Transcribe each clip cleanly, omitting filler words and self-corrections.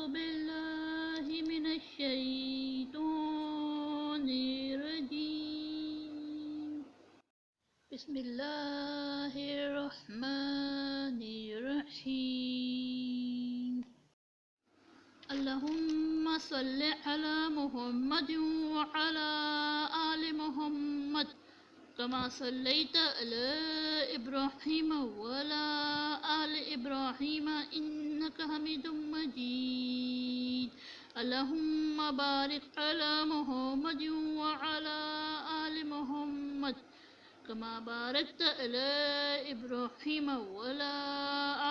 بالله من الشيطان الرجيم بسم الله الرحمن الرحيم اللهم صل على محمد وعلى آل محمد كما صليت على إبراهيم وعلى آل إبراهيم إنك حميد مجيد اللهم بارك على محمد وعلى آل محمد كما باركت على إبراهيم وعلى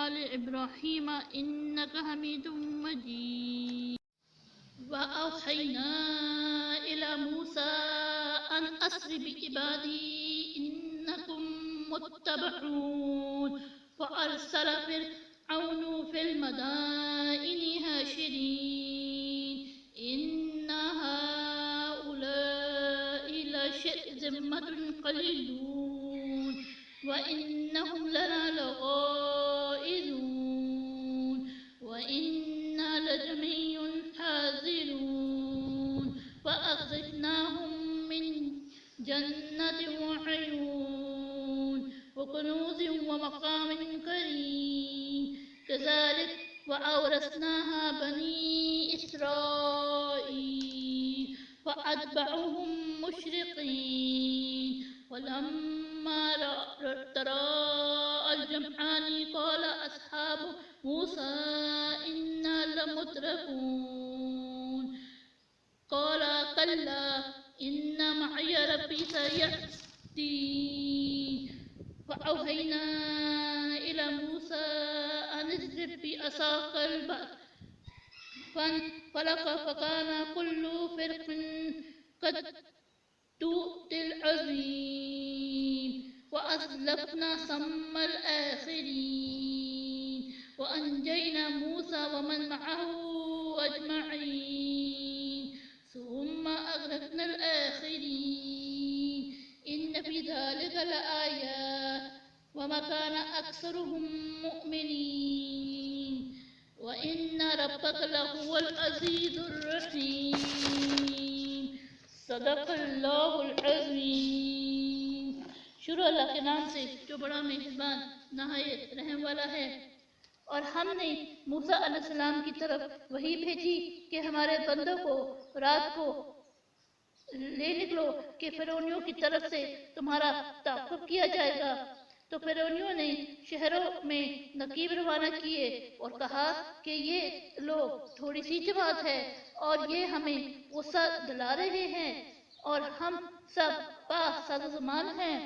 آل إبراهيم إنك حميد مجيد وأوحينا إلى موسى أن أسر بعبادي إنكم متبعون فأرسل فرعون في المدائن حاشرين إن هؤلاء لشرذمة قليلون وإنهم لنا لغائظون وإنا لجميع حاذرون فأخرجناهم من جنة وعيون وكنوز ومقام كريم كذلك وأورثناها بني إسرائيل فأتبعوهم مشرقين ولما تراءى الجمعان قال أصحاب موسى إنا لمدركون قال كلا إن معي ربي سيهدين فأوحينا إلى موسى أن اضرب بعصاك البحر فانفلق فكان كل فرق كالطود العظيم وأزلفنا ثم الآخرين وأنجينا موسى ومن معه أجمعين ثم أغرقنا الآخرين إن في ذلك لآيات وما كان أكثرهم مؤمنين وإن ربك لهو العزيز الرحيم صدق اللہ العظیم۔ شروع اللہ کے نام سے جو بڑا مہربان نہایت رحم والا ہے۔ اور ہم نے موسیٰ علیہ السلام کی طرف وحی بھیجی کہ ہمارے بندوں کو رات کو لے نکلو کہ فرعونیوں کی طرف سے تمہارا تعاقب کیا جائے گا۔ تو فرعونیوں نے شہروں میں نقیب روانہ کیے اور کہا کہ یہ لوگ تھوڑی سی جماعت ہے اور یہ ہمیں غصہ دلا رہے ہیں اور ہم سب سازمان ہیں۔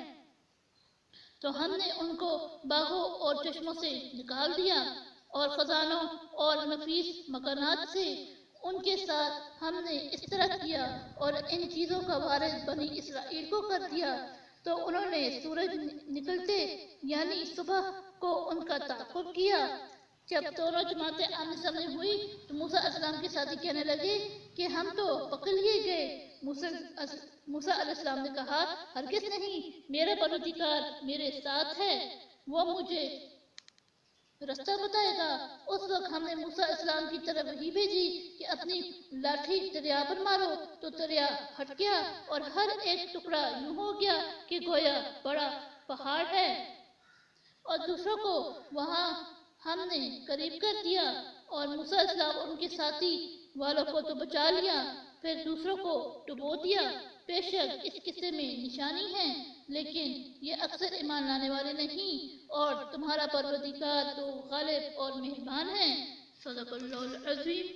تو ہم نے ان کو باغوں اور چشموں سے نکال دیا اور خزانوں اور نفیس مکانات سے۔ ان کے ساتھ ہم نے اس طرح کیا اور ان چیزوں کا وارث بنی اسرائیل کو کر دیا۔ تو انہوں نے سورج نکلتے یعنی صبح کو ان کا تعاقب کیا۔ جب دونوں جماعتیں آمنے سامنے ہوئی تو موسیٰ علیہ السلام کے ساتھی کہنے لگے کہ ہم تو پکڑ لیے گئے۔ موسیٰ علیہ السلام نے کہا ہرگز نہیں، میرا پروردگار میرے ساتھ ہے، وہ مجھے رستہ بتائے گا۔ اس وقت ہم نے موسیٰ علیہ السلام کی طرف وحی بھیجی کہ اپنی لاٹھی دریا پر مارو، تو دریا پھٹ گیا اور ہر ایک ٹکڑا یوں ہو گیا کہ گویا بڑا پہاڑ ہے، اور دوسروں کو وہاں ہم نے قریب کر دیا اور موسیٰ علیہ السلام اور ان کے ساتھی والوں کو تو بچا لیا، پھر دوسروں کو ڈبو دیا۔ بے شک اس قصے میں نشانی ہے، لیکن یہ اکثر ایمان لانے والے نہیں، اور تمہارا پروردگار تو غالب اور مہربان ہے۔ صدق اللہ العظیم۔